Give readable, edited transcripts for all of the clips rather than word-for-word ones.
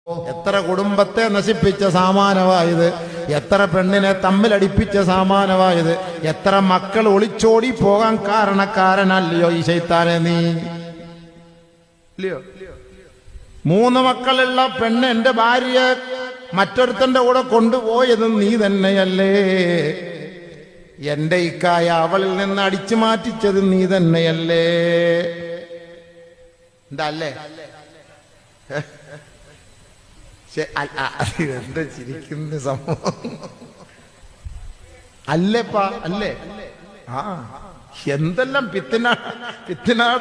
എത്ര കുടുംബത്തെ നശിപ്പിച്ച സാമാനമായത്, എത്ര പെണ്ണിനെ തമ്മിലടിപ്പിച്ച സാമാനമായത്, എത്ര മക്കൾ ഒളിച്ചോടി പോകാൻ കാരണക്കാരനല്ലയോ ഈ ശൈത്താനെ നീ? ഇല്ലയോ? 3 മക്കളുള്ള പെണ്ണ് എന്റെ ഭാര്യയെ മറ്റൊരുത്തന്റെ കൂടെ കൊണ്ടുപോയതും നീ തന്നെയല്ലേ? എന്റെ ഇക്കായ അവളിൽ നിന്ന് അടിച്ചു മാറ്റിച്ചത് നീ തന്നെയല്ലേ? എന്താ അല്ലേ? എന്താ ചിരിക്കുന്ന സംഭവം അല്ലേപ്പാ? അല്ലേ? ആ എന്തെല്ലാം പിത്തിനാട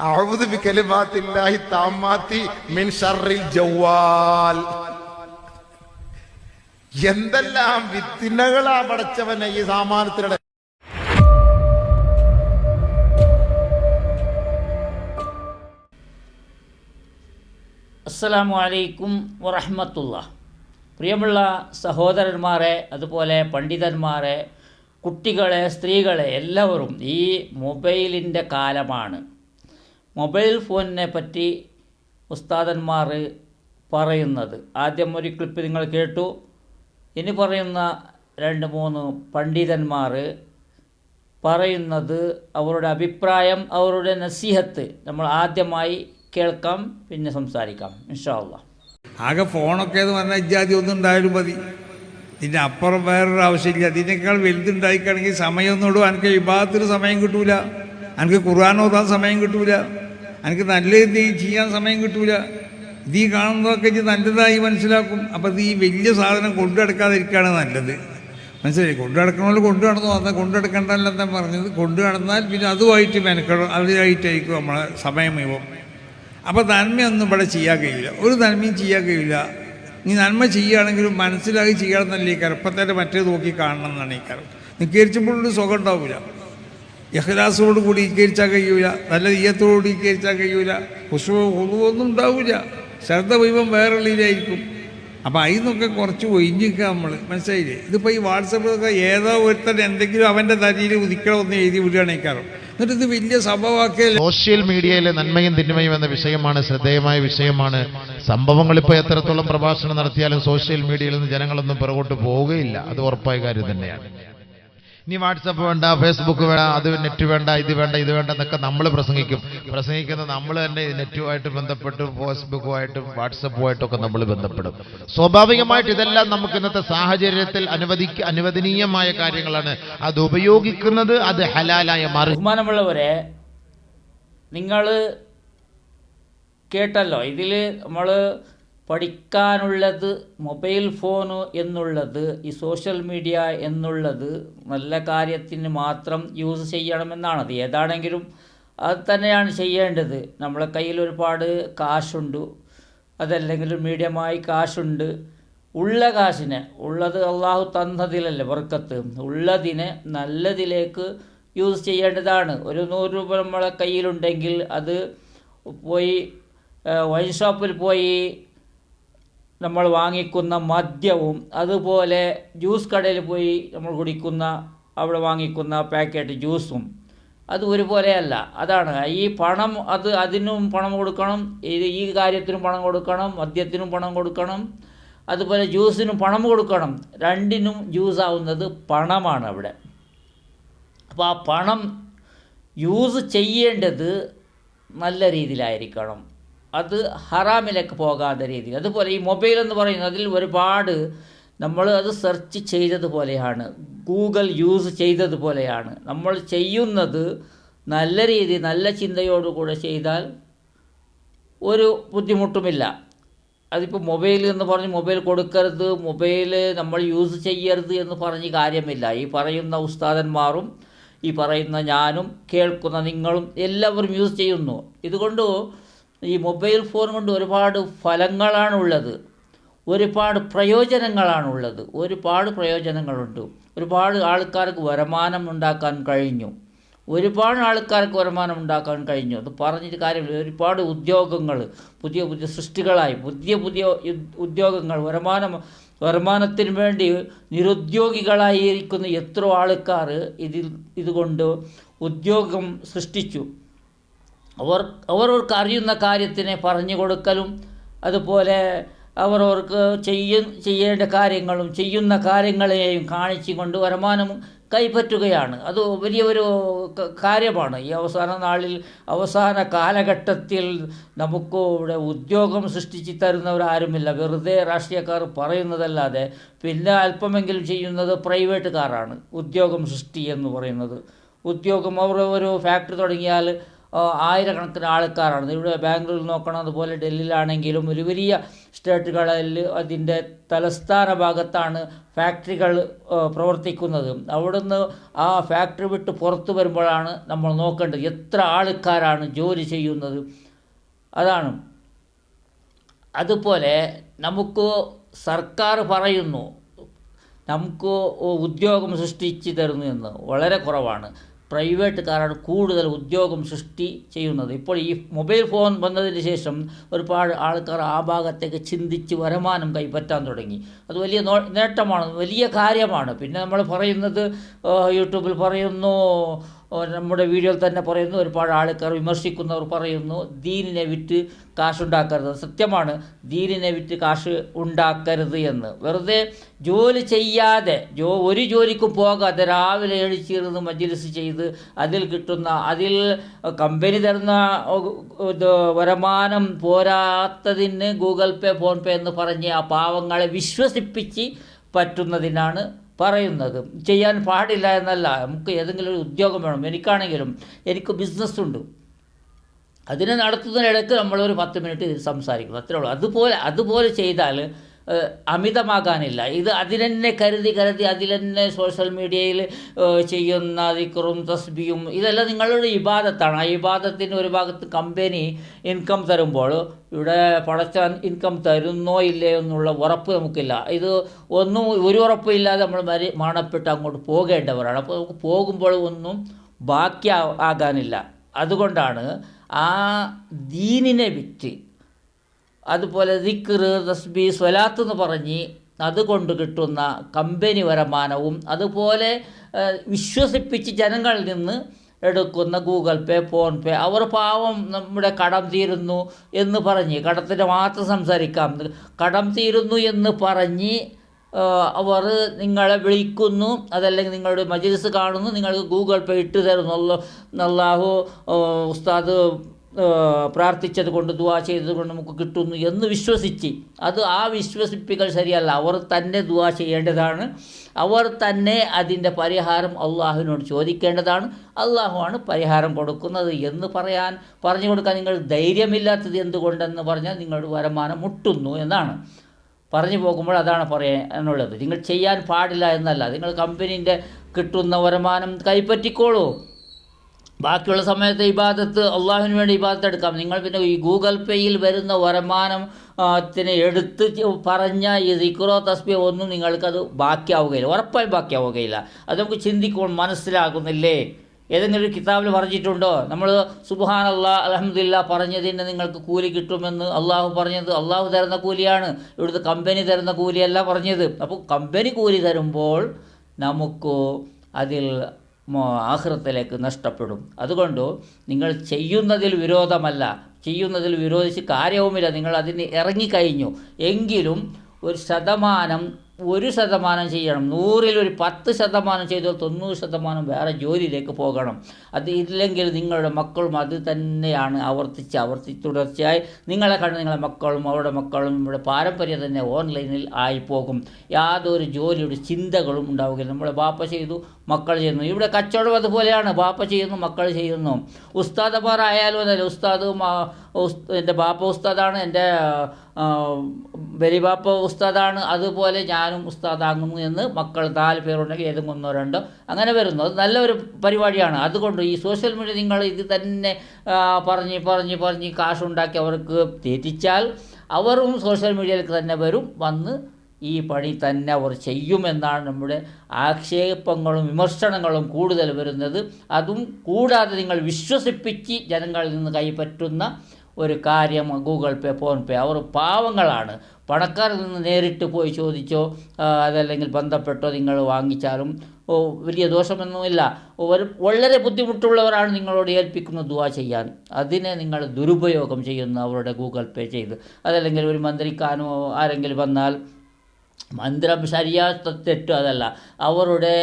അഊദു ബികലിമാത്തില്ലാഹി താമ്മാത്തി മിൻ ശർറിൽ ജവ്വാൽ. എന്തെല്ലാം വിത്തിനകളാ പടച്ചവനെ ഈ സാമാനത്തിനിടെ. അസ്സലാമു അലൈക്കും വറഹ്മത്തുള്ളാഹി. പ്രിയമുള്ള സഹോദരന്മാരെ, അതുപോലെ പണ്ഡിതന്മാരെ, കുട്ടികളെ, സ്ത്രീകളെ, എല്ലാവരും ഈ മൊബൈലിൻ്റെ കാലമാണ്. മൊബൈൽ ഫോണിനെ പറ്റി ഉസ്താദന്മാർ പറയുന്നത് ആദ്യം ഒരു ക്ലിപ്പ് നിങ്ങൾ കേട്ടു. ഇനി പറയുന്ന 2-3 പണ്ഡിതന്മാർ പറയുന്നത് അവരുടെ അഭിപ്രായം, അവരുടെ നസീഹത്ത് നമ്മൾ ആദ്യമായി കേൾക്കാം, പിന്നെ സംസാരിക്കാം ഇൻഷാ അല്ലാഹ്. ആകെ ഫോണൊക്കെ എന്ന് പറഞ്ഞാൽ ഇജാതി ഒന്നും ഉണ്ടായാലും മതി, ഇതിൻ്റെ അപ്പുറം വേറൊരു ആവശ്യമില്ല. ഇതിനേക്കാൾ വലുതുണ്ടായിക്കാണെങ്കിൽ സമയമൊന്നും ഇടും. എനിക്ക് ഇബാദത്തിന് സമയം കിട്ടൂല, എനിക്ക് ഖുർആൻ ഓതാൻ സമയം കിട്ടൂല, എനിക്ക് നല്ല എന്തെങ്കിലും ചെയ്യാൻ സമയം കിട്ടൂല. ഇത് ഈ കാണുന്നതൊക്കെ ഇത് നല്ലതായി മനസ്സിലാക്കും. അപ്പോൾ ഇത് ഈ വലിയ സാധനം കൊണ്ടു നടക്കാതിരിക്കുകയാണ് നല്ലത്. മനസ്സിലായി? കൊണ്ടു നടക്കണമല്ലോ കൊണ്ടു നടന്നു, അതാ കൊണ്ടു നടക്കണ്ടല്ലെന്നാ പറഞ്ഞത്. കൊണ്ടു നടന്നാൽ പിന്നെ അതുമായിട്ട് മെനക്കെടും, അതിനായിട്ടായിരിക്കും നമ്മളെ സമയം മുഴുവൻ. അപ്പോൾ നന്മയൊന്നും ഇവിടെ ചെയ്യാൻ കഴിയില്ല, ഒരു നന്മയും ചെയ്യാൻ കഴിയില്ല. നീ നന്മ ചെയ്യുകയാണെങ്കിലും മനസ്സിലാക്കി ചെയ്യണമെന്നല്ലേ ഈ കറുപ്പത്തേൻ്റെ മറ്റേ നോക്കി കാണണം എന്നാണ് ഈ കറുപ്പ്. നിൽക്കരിച്ചുമ്പോഴൊരു സുഖം ഉണ്ടാവില്ല, ഇഖ്ലാസോട് കൂടി ഇക്കരിച്ചാൽ കഴിയൂല, നല്ല ഈയത്തോടുകൂടി ഇക്കരിച്ചാൽ കഴിയൂല, ഒന്നും ഉണ്ടാവില്ല, ശ്രദ്ധ മുഴുവൻ വേറെ ഉള്ളിലായിരിക്കും. അപ്പോൾ അതിന്നൊക്കെ കുറച്ച് ഒഴിഞ്ഞിക്കുക നമ്മൾ. മനസ്സിലായില്ലേ? ഇതിപ്പോൾ ഈ വാട്സപ്പിലൊക്കെ ഏതോ ഒരുത്തൻ എന്തെങ്കിലും അവൻ്റെ തലയിൽ ഉദിക്കണമെന്ന് എഴുതി വിടുകയാണ് ഈ കാരണം. എന്നിട്ട് ഇത് വലിയ സംഭവമാക്കിയ സോഷ്യൽ മീഡിയയിലെ നന്മയും തിന്മയും എന്ന വിഷയമാണ്, ശ്രദ്ധേയമായ വിഷയമാണ്. സംഭവങ്ങൾ ഇപ്പോൾ എത്രത്തോളം പ്രഭാഷണം നടത്തിയാലും സോഷ്യൽ മീഡിയയിൽ നിന്ന് ജനങ്ങളൊന്നും പുറകോട്ട് പോവുകയില്ല, അത് ഉറപ്പായ കാര്യം തന്നെയാണ്. ഇനി വാട്സപ്പ് വേണ്ട, ഫേസ്ബുക്ക് വേണ്ട, അത് നെറ്റ് വേണ്ട, ഇത് വേണ്ട, ഇത് വേണ്ട എന്നൊക്കെ നമ്മൾ പ്രസംഗിക്കുന്നത് നമ്മൾ തന്നെ നെറ്റുമായിട്ട് ബന്ധപ്പെട്ട് ഫേസ്ബുക്കുമായിട്ടും വാട്സപ്പുമായിട്ടും ഒക്കെ നമ്മൾ ബന്ധപ്പെടും. സ്വാഭാവികമായിട്ട് ഇതെല്ലാം നമുക്ക് ഇന്നത്തെ സാഹചര്യത്തിൽ അനുവദനീയമായ കാര്യങ്ങളാണ്. അത് ഉപയോഗിക്കുന്നത് അത് ഹലാലായ മാറി. ബഹുമാനമുള്ളവരെ, നിങ്ങൾ കേട്ടല്ലോ, ഇതിൽ നമ്മൾ പഠിക്കാനുള്ളത് മൊബൈൽ ഫോണ് എന്നുള്ളത്, ഈ സോഷ്യൽ മീഡിയ എന്നുള്ളത് നല്ല കാര്യത്തിന് മാത്രം യൂസ് ചെയ്യണമെന്നാണ്. അത് ഏതാണെങ്കിലും അത് തന്നെയാണ് ചെയ്യേണ്ടത്. നമ്മളെ കയ്യിൽ ഒരുപാട് കാശുണ്ട്, അതല്ലെങ്കിൽ മീഡിയമായി കാശുണ്ട്. ഉള്ള കാശിനെ, ഉള്ളത് അള്ളാഹു തന്നതിലല്ലേ ബർക്കത്ത്, ഉള്ളതിനെ നല്ലതിലേക്ക് യൂസ് ചെയ്യേണ്ടതാണ്. ഒരു 100 രൂപ നമ്മളെ കയ്യിലുണ്ടെങ്കിൽ അത് പോയി വൈൻ ഷോപ്പിൽ പോയി നമ്മൾ വാങ്ങിക്കുന്ന മദ്യവും, അതുപോലെ ജ്യൂസ് കടയിൽ പോയി നമ്മൾ കുടിക്കുന്ന അവിടെ വാങ്ങിക്കുന്ന പാക്കറ്റ് ജ്യൂസും അത് ഒരുപോലെയല്ല. അതാണ് ഈ പണം, അത് അതിനും പണം കൊടുക്കണം, ഈ കാര്യത്തിനും പണം കൊടുക്കണം, മദ്യത്തിനും പണം കൊടുക്കണം, അതുപോലെ ജ്യൂസിനും പണം കൊടുക്കണം. രണ്ടിനും ജ്യൂസ് ആവുന്നത് പണമാണ് അവിടെ. അപ്പോൾ ആ പണം യൂസ് ചെയ്യേണ്ടത് നല്ല രീതിയിലായിരിക്കണം, അത് ഹറാമിലേക്ക് പോകാത്ത രീതിയിൽ. അതുപോലെ ഈ മൊബൈൽ എന്ന് പറയുന്നത് അതിൽ ഒരുപാട് നമ്മൾ അത് സെർച്ച് ചെയ്തതുപോലെയാണ്, ഗൂഗിൾ യൂസ് ചെയ്തതുപോലെയാണ്. നമ്മൾ ചെയ്യുന്നത് നല്ല രീതി, നല്ല ചിന്തയോടുകൂടെ ചെയ്താൽ ഒരു ബുദ്ധിമുട്ടുമില്ല. അതിപ്പോൾ മൊബൈൽ എന്ന് പറഞ്ഞ് മൊബൈൽ കൊടുക്കരുത്, മൊബൈൽ നമ്മൾ യൂസ് ചെയ്യരുത് എന്ന് പറഞ്ഞ് കാര്യമില്ല. ഈ പറയുന്ന ഉസ്താദന്മാരും ഈ പറയുന്ന ഞാനും കേൾക്കുന്ന നിങ്ങളും എല്ലാവരും യൂസ് ചെയ്യുന്നു. ഇതുകൊണ്ട് ഈ മൊബൈൽ ഫോൺ കൊണ്ട് ഒരുപാട് ഫലങ്ങളാണുള്ളത്, ഒരുപാട് പ്രയോജനങ്ങളാണുള്ളത്, ഒരുപാട് പ്രയോജനങ്ങളുണ്ട്. ഒരുപാട് ആൾക്കാർക്ക് വരുമാനം ഉണ്ടാക്കാൻ കഴിഞ്ഞു, അത് പറഞ്ഞിട്ട് കാര്യമില്ല. ഒരുപാട് ഉദ്യോഗങ്ങൾ, പുതിയ പുതിയ സൃഷ്ടികളായി, പുതിയ ഉദ്യോഗങ്ങൾ, വരുമാനത്തിന് വേണ്ടി നിരുദ്യോഗികളായിരിക്കുന്ന എത്രയോ ആൾക്കാർ ഇതുകൊണ്ട് ഉദ്യോഗം സൃഷ്ടിച്ചു. അവർക്ക് അറിയുന്ന കാര്യത്തിനെ പറഞ്ഞു കൊടുക്കലും, അതുപോലെ അവരവർക്ക് ചെയ്യേണ്ട കാര്യങ്ങളും ചെയ്യുന്ന കാര്യങ്ങളെയും കാണിച്ചു കൊണ്ട് വരുമാനം കൈപ്പറ്റുകയാണ്. അത് വലിയൊരു കാര്യമാണ്. ഈ അവസാന കാലഘട്ടത്തിൽ നമുക്ക് ഇവിടെ ഉദ്യോഗം സൃഷ്ടിച്ച് തരുന്നവരാരുമില്ല. വെറുതെ രാഷ്ട്രീയക്കാർ പറയുന്നതല്ലാതെ പിന്നെ അല്പമെങ്കിലും ചെയ്യുന്നത് പ്രൈവറ്റുകാരാണ്. ഉദ്യോഗം സൃഷ്ടി എന്ന് പറയുന്നത് ഉദ്യോഗം. അവർ ഒരു ഫാക്ടറി തുടങ്ങിയാൽ ആയിരക്കണക്കിന് ആൾക്കാരാണ്. ഇവിടെ ബാംഗ്ലൂരിൽ നോക്കണം, അതുപോലെ ഡൽഹിയിലാണെങ്കിലും ഒരു വലിയ സ്റ്റേറ്റുകളിൽ അതിൻ്റെ തലസ്ഥാന ഭാഗത്താണ് ഫാക്ടറികൾ പ്രവർത്തിക്കുന്നത്. അവിടുന്ന് ആ ഫാക്ടറി വിട്ട് പുറത്തു വരുമ്പോഴാണ് നമ്മൾ നോക്കേണ്ടത് എത്ര ആൾക്കാരാണ് ജോലി ചെയ്യുന്നത്. അതാണ്. അതുപോലെ നമുക്ക് സർക്കാർ പറയുന്നു നമുക്ക് ഉദ്യോഗം സൃഷ്ടിച്ച് തരുന്നു എന്ന്, വളരെ കുറവാണ്. പ്രൈവറ്റുകാരാണ് കൂടുതൽ ഉദ്യോഗം സൃഷ്ടി ചെയ്യുന്നത്. ഇപ്പോൾ ഈ മൊബൈൽ ഫോൺ വന്നതിന് ശേഷം ഒരുപാട് ആൾക്കാർ ആ ഭാഗത്തേക്ക് ചിന്തിച്ച് വരുമാനം കൈപ്പറ്റാൻ തുടങ്ങി. അത് വലിയ നേട്ടമാണ്, വലിയ കാര്യമാണ്. പിന്നെ നമ്മൾ പറയുന്നത് യൂട്യൂബിൽ പറയുന്നു, നമ്മുടെ വീഡിയോയിൽ തന്നെ പറയുന്നു, ഒരുപാട് ആൾക്കാർ വിമർശിക്കുന്നവർ പറയുന്നു ദീനിനെ വിറ്റ് കാശുണ്ടാക്കരുത്. സത്യമാണ്, ദീനിനെ വിറ്റ് കാശ് ഉണ്ടാക്കരുത് എന്ന്. വെറുതെ ജോലി ചെയ്യാതെ ഒരു ജോലിക്കും പോകാതെ രാവിലെ എഴുച്ചിരുന്ന് മജ്ലിസ് ചെയ്ത് അതിൽ കമ്പനി തരുന്ന വരുമാനം പോരാത്തതിന് ഗൂഗിൾ പേ, ഫോൺ പേ എന്ന് പറഞ്ഞ് ആ പാവങ്ങളെ വിശ്വസിപ്പിച്ച് പറ്റുന്നതിനാണ് പറയുന്നത്. ചെയ്യാൻ പാടില്ല എന്നല്ല, നമുക്ക് ഏതെങ്കിലും ഒരു ഉദ്യോഗം വേണം. എനിക്കാണെങ്കിലും എനിക്ക് ബിസിനസ്സുണ്ട്, അതിനെ നടത്തുന്നതിനിടയ്ക്ക് നമ്മളൊരു 10 മിനിറ്റ് സംസാരിക്കണം, അത്രേ ഉള്ളൂ. അതുപോലെ ചെയ്താൽ അമിതമാകാനില്ല. ഇത് അതിലെന്നെ കരുതി അതിലെന്നെ സോഷ്യൽ മീഡിയയിൽ ചെയ്യുന്ന ദിക്റും തസ്ബിയും ഇതെല്ലാം നിങ്ങളുടെ ഇബാദത്താണ്. ആ ഇബാദത്തിന് ഒരു ഭാഗത്ത് കമ്പനി ഇൻകം തരുമ്പോൾ ഇവിടെ പടച്ചാൻ ഇൻകം തരുന്നോ ഇല്ലയോ എന്നുള്ള ഉറപ്പ് നമുക്കില്ല. ഇത് ഒരു ഉറപ്പില്ലാതെ നമ്മൾ മരണപ്പെട്ട് അങ്ങോട്ട് പോകേണ്ടവരാണ്. അപ്പോൾ നമുക്ക് പോകുമ്പോൾ ഒന്നും ബാക്കി ആകാനില്ല. അതുകൊണ്ടാണ് ആ ദീനിനെ വിറ്റ്, അതുപോലെ ദിക്ർ, തസ്ബീ, സ്വലാത്ത് എന്ന് പറഞ്ഞ് അതുകൊണ്ട് കിട്ടുന്ന കമ്പനി വരുമാനവും, അതുപോലെ വിശ്വസിപ്പിച്ച് ജനങ്ങളിൽ നിന്ന് എടുക്കുന്ന ഗൂഗിൾ പേ, ഫോൺ പേ, അവർ പാവം നമ്മുടെ കടം തീരുന്നു എന്ന് പറഞ്ഞ്, കടത്തിൻ്റെ മാത്രം സംസാരിക്കാം, കടം തീരുന്നു എന്ന് പറഞ്ഞ് അവർ നിങ്ങളെ വിളിക്കുന്നു, അതല്ലെങ്കിൽ നിങ്ങളുടെ മജ്ലിസ് കാണുന്നു, നിങ്ങൾക്ക് ഗൂഗിൾ പേ ഇട്ട് തരുന്നു, അല്ലാഹു ഉസ്താദ് പ്രാർത്ഥിച്ചത് കൊണ്ട് ദുആ ചെയ്തത് കൊണ്ട് നമുക്ക് കിട്ടുന്നു എന്ന് വിശ്വസിച്ച്, ആ വിശ്വസിപ്പിക്കൽ ശരിയല്ല. അവർ തന്നെ ദുആ ചെയ്യേണ്ടതാണ്, അവർ തന്നെ അതിൻ്റെ പരിഹാരം അള്ളാഹുവിനോട് ചോദിക്കേണ്ടതാണ്. അള്ളാഹുവാണ് പരിഹാരം കൊടുക്കുന്നത് എന്ന് പറഞ്ഞു കൊടുക്കാൻ നിങ്ങൾ ധൈര്യമില്ലാത്തത് എന്തുകൊണ്ടെന്ന് പറഞ്ഞാൽ നിങ്ങളുടെ വരുമാനം മുട്ടുന്നു എന്നാണ്. പറഞ്ഞു പോകുമ്പോൾ അതാണ് പറയാനുള്ളത്. നിങ്ങൾ ചെയ്യാൻ പാടില്ല എന്നല്ല, നിങ്ങൾ കമ്പനീൻ്റെ കിട്ടുന്ന വരുമാനം കൈപ്പറ്റിക്കോളൂ. ബാക്കിയുള്ള സമയത്ത് ഇബാദത്ത്, അള്ളാഹുവിന് വേണ്ടി ഇബാദത്ത് എടുക്കാം. നിങ്ങൾ പിന്നെ ഈ ഗൂഗിൾ പേയിൽ വരുന്ന വരുമാനത്തിന് എടുത്ത് പറഞ്ഞ ഈ ദിക്റോ തസ്ബീഹോ ഒന്നും നിങ്ങൾക്കത് ബാക്കിയാവുകയില്ല, ഉറപ്പായും ബാക്കിയാവുകയില്ല. അത് നമുക്ക് ചിന്തിക്കുമ്പോൾ മനസ്സിലാകുന്നില്ലേ? ഏതെങ്കിലും ഒരു കിതാബിൽ പറഞ്ഞിട്ടുണ്ടോ നമ്മൾ സുബ്ഹാനല്ലാഹ് അൽഹംദുലില്ലാഹ് പറഞ്ഞതിന് നിങ്ങൾക്ക് കൂലി കിട്ടുമെന്ന്? അള്ളാഹു പറഞ്ഞത് അള്ളാഹു തരുന്ന കൂലിയാണ്, ഇവിടുത്തെ കമ്പനി തരുന്ന കൂലിയല്ല പറഞ്ഞത്. അപ്പോൾ കമ്പനി കൂലി തരുമ്പോൾ നമുക്ക് അതിൽ ആഖിറത്തിലേക്ക് നഷ്ടപ്പെടും. അതുകൊണ്ട് നിങ്ങൾ ചെയ്യുന്നതിൽ വിരോധമല്ല, ചെയ്യുന്നതിൽ വിരോധിച്ച് കാര്യവുമില്ല. നിങ്ങൾ അതിന് ഇറങ്ങിക്കഴിഞ്ഞു എങ്കിലും 1% ചെയ്യണം. 100ൽ ഒരു 10% ചെയ്താൽ 90% വേറെ ജോലിയിലേക്ക് പോകണം. അത് ഇല്ലെങ്കിൽ നിങ്ങളുടെ മക്കളും അത് തന്നെയാണ് ആവർത്തിച്ച് തുടർച്ചയായി നിങ്ങളെ കണ്ട് നിങ്ങളുടെ മക്കളും അവരുടെ മക്കളും നമ്മുടെ പാരമ്പര്യം തന്നെ ഓൺലൈനിൽ ആയിപ്പോകും. യാതൊരു ജോലിയുടെ ചിന്തകളും ഉണ്ടാവുകയില്ല. നമ്മുടെ ബാപ്പ ചെയ്തു, മക്കൾ ചെയ്യുന്നു. ഇവിടെ കച്ചവടം അതുപോലെയാണ്, ബാപ്പ ചെയ്യുന്നു, മക്കൾ ചെയ്യുന്നു. ഉസ്താദമാരായാലും അതല്ല, എൻ്റെ ബാപ്പ ഉസ്താദാണ്, എൻ്റെ ബലിബാപ്പ ഉസ്താദാണ്, അതുപോലെ ഞാനും ഉസ്താദാകുന്നു എന്ന് മക്കൾ 4 പേരുണ്ടെങ്കിൽ ഏതെങ്കിലും 1 2 അങ്ങനെ വരുന്നു. അത് നല്ലൊരു പരിപാടിയാണ്. അതുകൊണ്ട് ഈ സോഷ്യൽ മീഡിയ നിങ്ങൾ ഇത് തന്നെ പറഞ്ഞ് കാശുണ്ടാക്കി അവർക്ക് തെറ്റിച്ചാൽ അവരും സോഷ്യൽ മീഡിയയിലേക്ക് തന്നെ വന്ന് ഈ പണി തന്നെ അവർ ചെയ്യുമെന്നാണ് നമ്മുടെ ആക്ഷേപങ്ങളും വിമർശനങ്ങളും കൂടുതൽ വരുന്നത്. അതും കൂടാതെ നിങ്ങൾ വിശ്വസിപ്പിച്ച് ജനങ്ങളിൽ നിന്ന് കൈപ്പറ്റുന്ന ഒരു കാര്യം ഗൂഗിൾ പേ, ഫോൺ പേ, അവർ പാവങ്ങളാണ്. പണക്കാരിൽ നിന്ന് നേരിട്ട് പോയി ചോദിച്ചോ അതല്ലെങ്കിൽ ബന്ധപ്പെട്ടോ നിങ്ങൾ വാങ്ങിച്ചാലും വലിയ ദോഷമൊന്നുമില്ല. വളരെ ബുദ്ധിമുട്ടുള്ളവരാണ് നിങ്ങളോട് ഏൽപ്പിക്കുന്ന ദുആ ചെയ്യാൻ. അതിനെ നിങ്ങൾ ദുരുപയോഗം ചെയ്യുന്ന അവരുടെ ഗൂഗിൾ പേ ചെയ്ത്, അതല്ലെങ്കിൽ ഒരു മന്ത്രിക്കാനോ ആരെങ്കിലും വന്നാൽ മന്ത്രം ശരിയാത്ത തെറ്റ് അതല്ല, അവരുടെ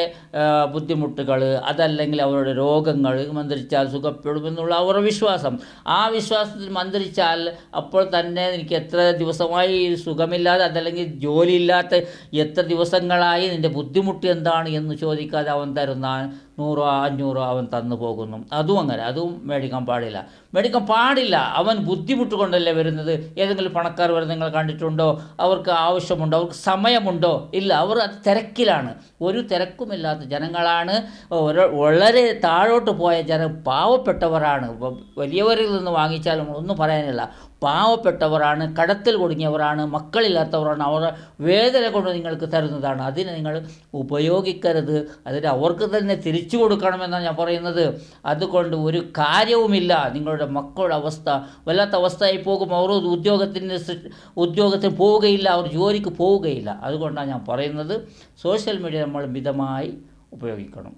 ബുദ്ധിമുട്ടുകൾ അതല്ലെങ്കിൽ അവരുടെ രോഗങ്ങൾ മന്ത്രിച്ചാൽ സുഖപ്പെടുമെന്നുള്ള അവരുടെ വിശ്വാസം. ആ വിശ്വാസത്തിൽ മന്ത്രിച്ചാൽ അപ്പോൾ തന്നെ എനിക്ക് എത്ര ദിവസമായി സുഖമില്ലാതെ അതല്ലെങ്കിൽ ജോലിയില്ലാത്ത എത്ര ദിവസങ്ങളായി നിൻ്റെ ബുദ്ധിമുട്ട് എന്താണ് എന്ന് ചോദിക്കാതെ അവൻ തരുന്ന 100 500 അവൻ തന്നു പോകുന്നു. അതും അങ്ങനെ, അതും മേടിക്കാൻ പാടില്ല. അവൻ ബുദ്ധിമുട്ട് കൊണ്ടല്ലേ വരുന്നത്. ഏതെങ്കിലും പണക്കാർ വരുന്നത് നിങ്ങൾ കണ്ടിട്ടുണ്ടോ? അവർക്ക് ആവശ്യമുണ്ടോ? അവർക്ക് സമയമുണ്ടോ? ഇല്ല, അവർ അത് തിരക്കിലാണ്. ഒരു തിരക്കുമില്ലാത്ത ജനങ്ങളാണ്. വളരെ താഴോട്ട് പോയ പാവപ്പെട്ടവരാണ്. വലിയവരിൽ നിന്ന് വാങ്ങിച്ചാലും ഒന്നും പറയാനില്ല. പാവപ്പെട്ടവരാണ്, കടത്തിൽ കുടുങ്ങിയവരാണ്, മക്കളില്ലാത്തവരാണ്. അവരുടെ വേദന കൊണ്ട് നിങ്ങൾക്ക് തരുന്നതാണ്. അതിനെ നിങ്ങൾ ഉപയോഗിക്കരുത്. അതിന് അവർക്ക് തന്നെ തിരിച്ചു കൊടുക്കണമെന്നാണ് ഞാൻ പറയുന്നത്. അതുകൊണ്ട് ഒരു കാര്യവുമില്ല. നിങ്ങളുടെ മക്കളുടെ അവസ്ഥ വല്ലാത്ത അവസ്ഥയായി പോകും. അവർ ഉദ്യോഗത്തിന് പോവുകയില്ല, അവർ ജോലിക്ക് പോവുകയില്ല. അതുകൊണ്ടാണ് ഞാൻ പറയുന്നത് സോഷ്യൽ മീഡിയ നമ്മൾ മിതമായി ഉപയോഗിക്കണം.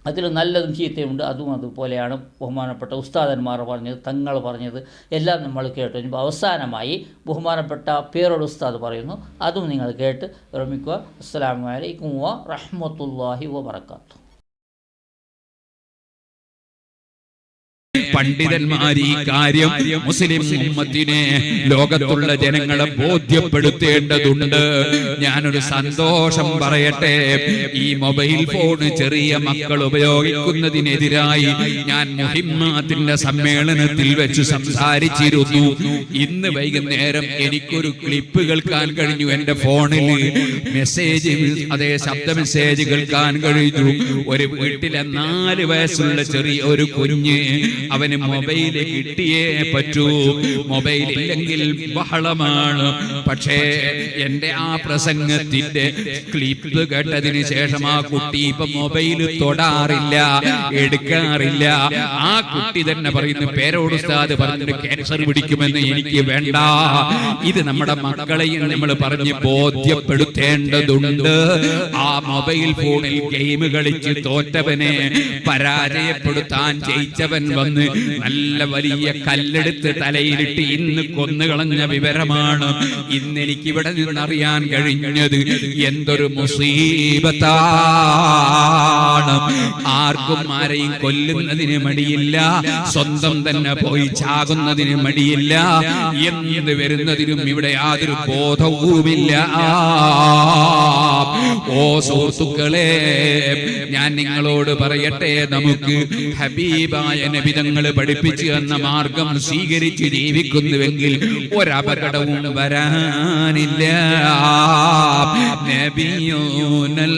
അതിൽ നല്ലതും ചീത്തയുണ്ട്. അതും അതുപോലെയാണ് ബഹുമാനപ്പെട്ട ഉസ്താദന്മാർ പറഞ്ഞത്, തങ്ങൾ പറഞ്ഞത് എല്ലാം നമ്മൾ കേട്ടു. ഇനിയിപ്പോൾ അവസാനമായി ബഹുമാനപ്പെട്ട പേരോട് ഉസ്താദ് പറയുന്നു, അതും നിങ്ങൾ കേട്ട് വിരമിക്കുക. അസ്സലാമു അലൈക്കും വറഹ്മത്തുള്ളാഹി വബറകാതുഹു. പണ്ഡിതന്മാർ ഈ കാര്യം മുസ്ലിം ഉമ്മത്തിനെ, ലോകത്തുള്ള ജനങ്ങളെ ബോധ്യപ്പെടുത്തേണ്ടതുണ്ട്. ഞാനൊരു സന്തോഷം പറയട്ടെ. ഈ മൊബൈൽ ഫോൺ ചെറിയ മക്കൾ ഉപയോഗിക്കുന്നതിനെതിരായി ഞാൻ മുഹിമ്മാത്തിന്റെ സമ്മേളനത്തിൽ വെച്ച് സംസാരിച്ചിരുന്നു. ഇന്ന് വൈകുന്നേരം എനിക്കൊരു ക്ലിപ്പ് കേൾക്കാൻ കഴിഞ്ഞു. എന്റെ ഫോണിൽ മെസ്സേജ്, അതേ ശബ്ദ മെസ്സേജ് കേൾക്കാൻ കഴിഞ്ഞു. ഒരു വീട്ടിലെ 4 വയസ്സുള്ള ചെറിയ ഒരു കുഞ്ഞ്, അവന് മൊബൈൽ കിട്ടിയേ പറ്റൂ. മൊബൈൽ ഇല്ലെങ്കിൽ ബഹളമാണ്. പക്ഷേ എന്റെ ആ പ്രസംഗത്തിന്റെ ക്ലിപ്പ് കേട്ടതിന് ശേഷം ആ കുട്ടി ഇപ്പൊ മൊബൈൽ തൊടാറില്ല, എടുക്കാറില്ല. ആ കുട്ടി തന്നെ പറയുന്നു, പേരോട് ഉസ്താദ് പറഞ്ഞിട്ട് ക്യാൻസർ പിടിക്കുമെന്ന് എനിക്ക് വേണ്ട. ഇത് നമ്മുടെ മക്കളെയും നമ്മൾ പറഞ്ഞ് ബോധ്യപ്പെടുത്തേണ്ടതുണ്ട്. ആ മൊബൈൽ ഫോണിൽ ഗെയിം കളിച്ച് തോറ്റവനെ പരാജയപ്പെടുത്താൻ ജയിച്ചവൻ വന്ന് നല്ല വലിയ കല്ലെടുത്ത് തലയിലിട്ട് ഇന്ന് കൊന്നുകളഞ്ഞ വിവരമാണ് ഇന്ന് എനിക്ക് ഇവിടെ നിന്നറിയാൻ കഴിഞ്ഞത്. എന്തൊരു മുസീബത്താണ്. ആർക്കും ആരെയും കൊല്ലുന്നതിന് മടിയില്ല, സ്വന്തം തന്നെ പോയി ചാകുന്നതിന് മടിയില്ല, എന്ത് വരുന്നതിനും ഇവിടെ യാതൊരു ബോധവുമില്ല. ഓ സുഹൃത്തുക്കളെ, ഞാൻ നിങ്ങളോട് പറയട്ടെ, നമുക്ക് ഹബീബായ നബി തങ്ങൾ പഠിപ്പിച്ചു തന്ന മാർഗം സ്വീകരിച്ച് ജീവിക്കുന്നുവെങ്കിൽ ഒരപകടവും വരാനില്ല. നബിയൂനൽ